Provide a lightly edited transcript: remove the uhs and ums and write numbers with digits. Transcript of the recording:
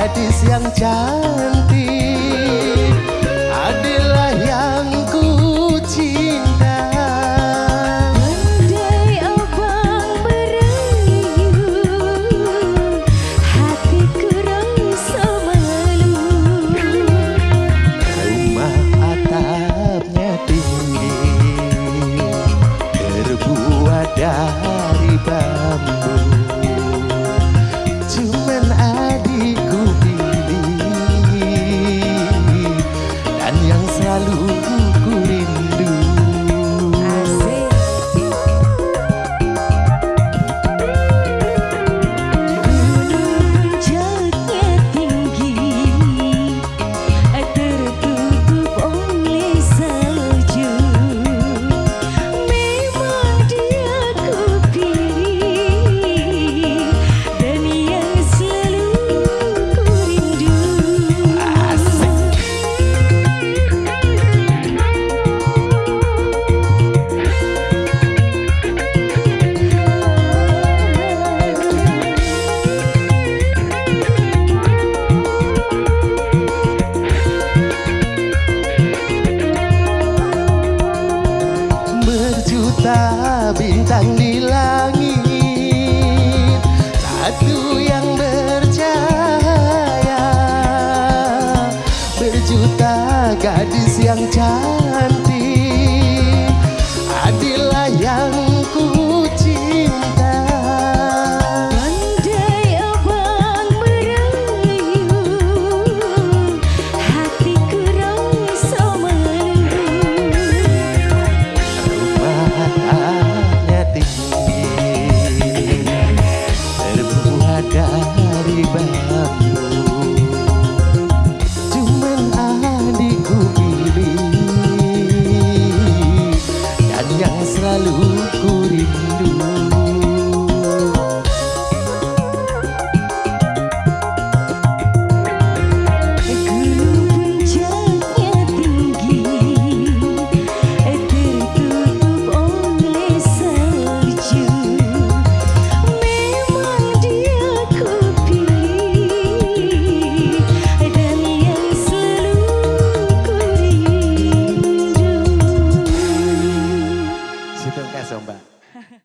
gadis yang cantik adalah yang ku cinta. Andai abang merayu, hatiku rasa malu. Rumah atapnya tinggi, terbuat dari bambu. Cuman adikku pilih, dan yang selalu ku rindu. Asik. Puncaknya tinggi, tertutup oleh salju. Memang dia ku pilih, dan yang selalu ku rindu. Berjuta bintang di langit, satu yang bercahaya. Berjuta gadis yang cantik adalah yang ku cinta. Andai abang merayu, hatiku rasa malu. Rumah atapnya tinggi, terbuat dari bambu. Cuman adikku pilih, dan yang selalu ku rindu.